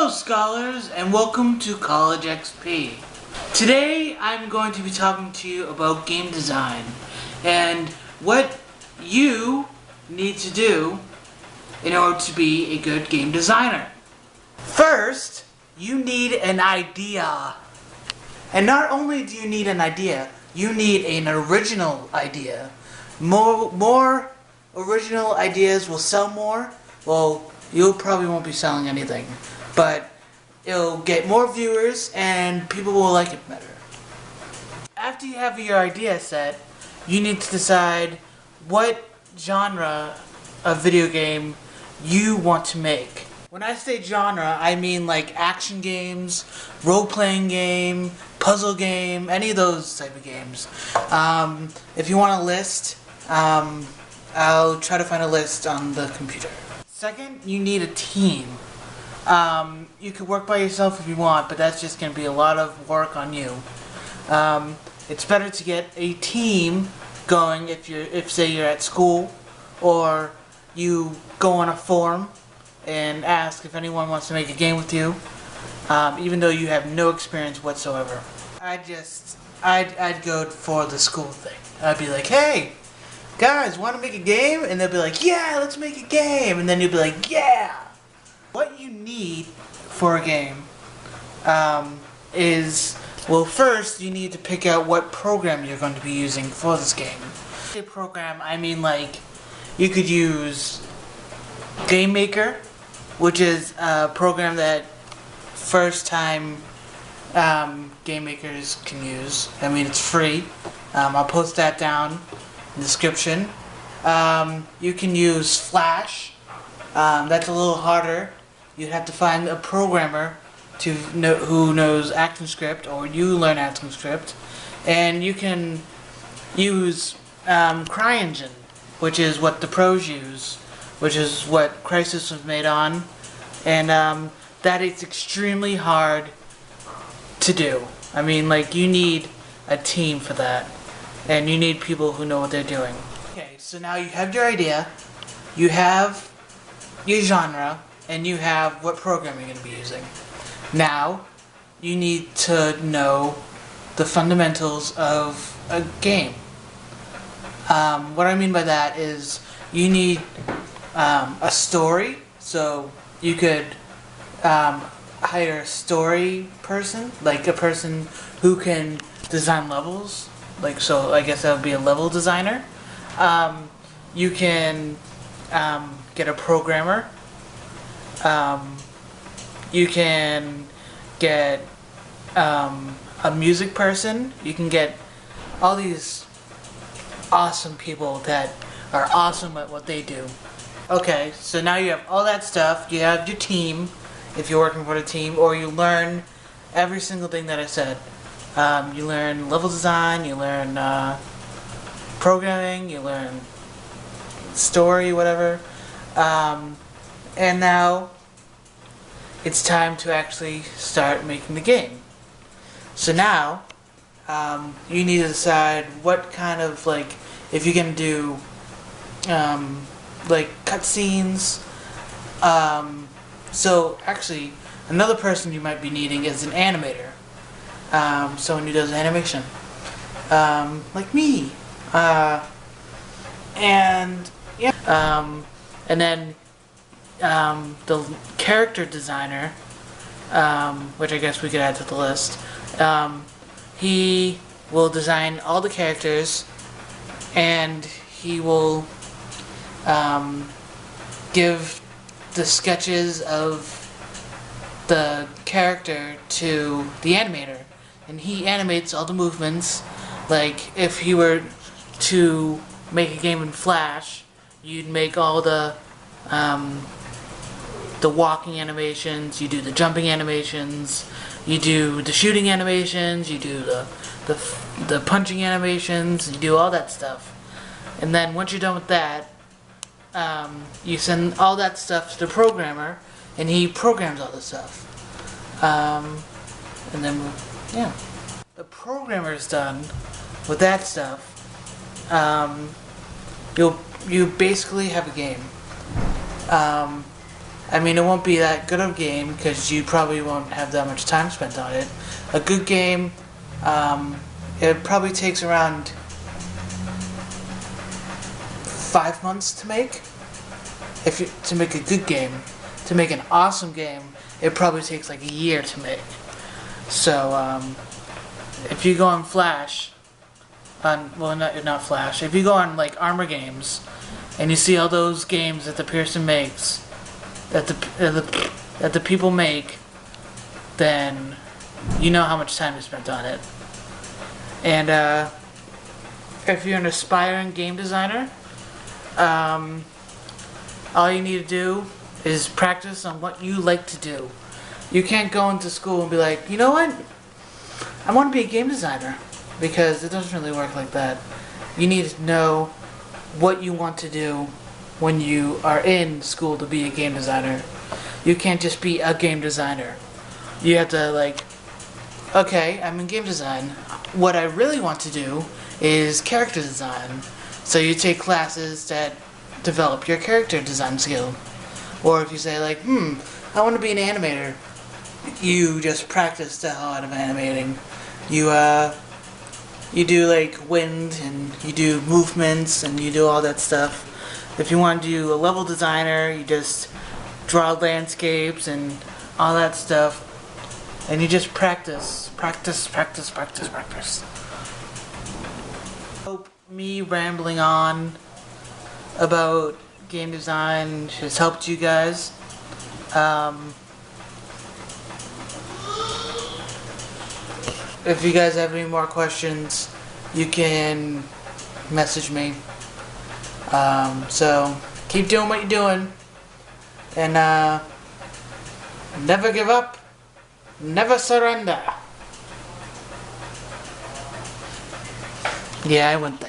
Hello scholars and welcome to College XP. Today I'm going to be talking to you about game design and what you need to do in order to be a good game designer. First, you need an idea. And not only do you need an idea, you need an original idea. More original ideas will sell more. Well, you probably won't be selling anything, but it'll get more viewers and people will like it better. After you have your idea set, you need to decide what genre of video game you want to make. When I say genre, I mean like action games, role-playing game, puzzle game, any of those type of games. If you want a list, I'll try to find a list on the computer. Second, you need a team. You could work by yourself if you want, but that's just going to be a lot of work on you. It's better to get a team going if say you're at school, or you go on a forum and ask if anyone wants to make a game with you, even though you have no experience whatsoever. I'd go for the school thing. I'd be like, hey, guys, want to make a game? And they'll be like, yeah, let's make a game. And then you'll be like, yeah. What you need for a game is, well, first you need to pick out what program you're going to be using for this game. By program, I mean like you could use Game Maker, which is a program that first-time game makers can use. I mean, it's free. I'll post that down in the description. You can use Flash. That's a little harder. You'd have to find a programmer who knows ActionScript, or you learn ActionScript. And you can use CryEngine, which is what the pros use, which is what Crysis was made on. And that is extremely hard to do. I mean, like, you need a team for that. And you need people who know what they're doing. Okay, so now you have your idea, you have your genre, and you have what program you're going to be using. Now, you need to know the fundamentals of a game. What I mean by that is you need a story, so you could hire a story person, like a person who can design levels. Like, so I guess that would be a level designer. You can get a programmer. You can get a music person. You can get all these awesome people that are awesome at what they do. Okay, so now you have all that stuff. You have your team, if you're working for a team, or you learn every single thing that I said. You learn level design, you learn programming, you learn story, whatever. And now it's time to actually start making the game. So now you need to decide what kind of, like, if you're going to do like cutscenes. So actually another person you might be needing is an animator. Someone who does animation, like me, and yeah, and then the character designer, which I guess we could add to the list. He will design all the characters, and he will give the sketches of the character to the animator. And he animates all the movements. Like, if he were to make a game in Flash, you'd make all the walking animations, you do the jumping animations, you do the shooting animations, you do the punching animations, you do all that stuff. And then once you're done with that, you send all that stuff to the programmer, and he programs all the stuff. And then, yeah. The programmer is done with that stuff. You basically have a game. I mean, it won't be that good of a game because you probably won't have that much time spent on it. A good game, it probably takes around 5 months to make. To make a good game, to make an awesome game, it probably takes like a year to make. So, if you go on Flash, not Flash, if you go on like Armor Games, and you see all those games that the person makes, that the people make, then you know how much time is spent on it. And if you're an aspiring game designer, all you need to do is practice on what you like to do. You can't go into school and be like, you know what? I want to be a game designer, because it doesn't really work like that. You need to know what you want to do when you are in school to be a game designer. You can't just be a game designer. You have to like, okay, I'm in game design. What I really want to do is character design. So you take classes that develop your character design skill. Or if you say like, I want to be an animator, you just practice the hell out of animating. You do like wind, and you do movements, and you do all that stuff. If you want to do a level designer, you just draw landscapes and all that stuff. And you just practice. Hope me rambling on about game design has helped you guys. If you guys have any more questions, you can message me. So keep doing what you're doing, and never give up, never surrender. Yeah, I went there.